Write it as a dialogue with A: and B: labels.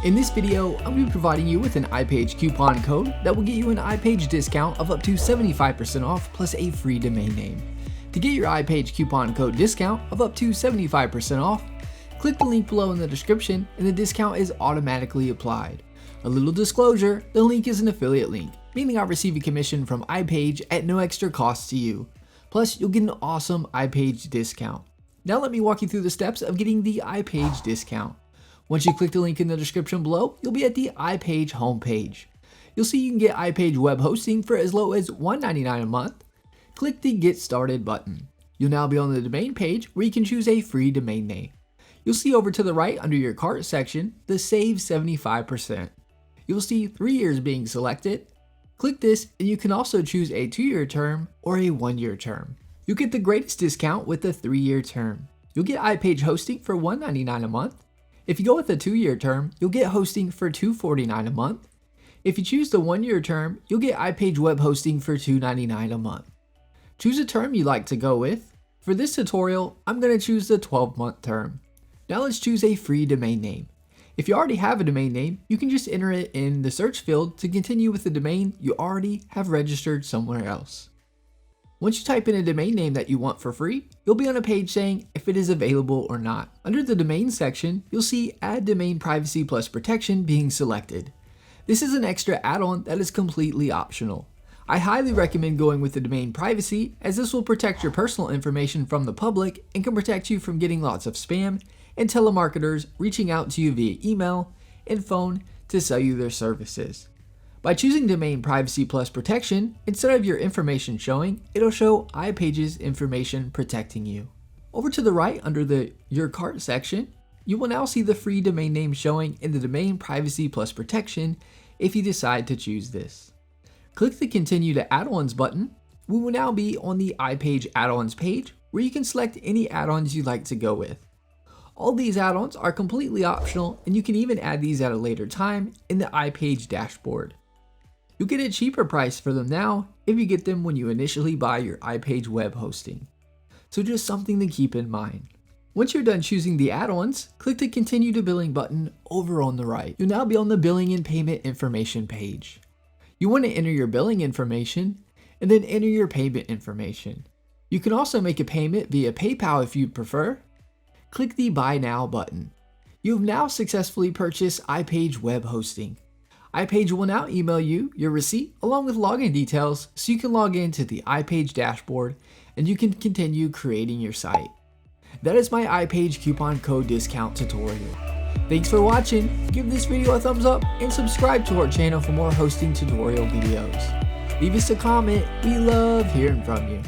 A: In this video, I'm going to be providing you with an iPage coupon code that will get you an iPage discount of up to 75% off plus a free domain name. To get your iPage coupon code discount of up to 75% off, click the link below in the description and the discount is automatically applied. A little disclosure, the link is an affiliate link, meaning I receive a commission from iPage at no extra cost to you. Plus, you'll get an awesome iPage discount. Now let me walk you through the steps of getting the iPage discount. Once you click the link in the description below, you'll be at the iPage homepage. You'll see you can get iPage web hosting for as low as $1.99 a month. Click the Get Started button. You'll now be on the domain page where you can choose a free domain name. You'll see over to the right under your cart section, the Save 75%. You'll see 3 years being selected. Click this and you can also choose a 2-year term or a 1-year term. You'll get the greatest discount with the 3-year term. You'll get iPage hosting for $1.99 a month. If you go with a 2-year term, you'll get hosting for $2.49 a month. If you choose the 1-year term, you'll get iPage web hosting for $2.99 a month. Choose a term you like to go with. For this tutorial, I'm going to choose the 12-month term. Now let's choose a free domain name. If you already have a domain name, you can just enter it in the search field to continue with the domain you already have registered somewhere else. Once you type in a domain name that you want for free, you'll be on a page saying if it is available or not. Under the domain section, you'll see Add Domain Privacy Plus Protection being selected. This is an extra add-on that is completely optional. I highly recommend going with the domain privacy, as this will protect your personal information from the public and can protect you from getting lots of spam and telemarketers reaching out to you via email and phone to sell you their services. By choosing Domain Privacy Plus Protection, instead of your information showing, it'll show iPage's information protecting you. Over to the right under the Your Cart section, you will now see the free domain name showing in the Domain Privacy Plus Protection if you decide to choose this. Click the Continue to Add-ons button. We will now be on the iPage add-ons page where you can select any add-ons you'd like to go with. All these add-ons are completely optional and you can even add these at a later time in the iPage dashboard. You'll get a cheaper price for them now if you get them when you initially buy your iPage web hosting. So just something to keep in mind. Once you're done choosing the add-ons, click the Continue to Billing button over on the right. You'll now be on the Billing and Payment Information page. You want to enter your billing information and then enter your payment information. You can also make a payment via PayPal if you'd prefer. Click the Buy Now button. You have now successfully purchased iPage web hosting. iPage will now email you your receipt along with login details so you can log into the iPage dashboard and you can continue creating your site. That is my iPage coupon code discount tutorial. Thanks for watching, give this video a thumbs up and subscribe to our channel for more hosting tutorial videos. Leave us a comment, we love hearing from you.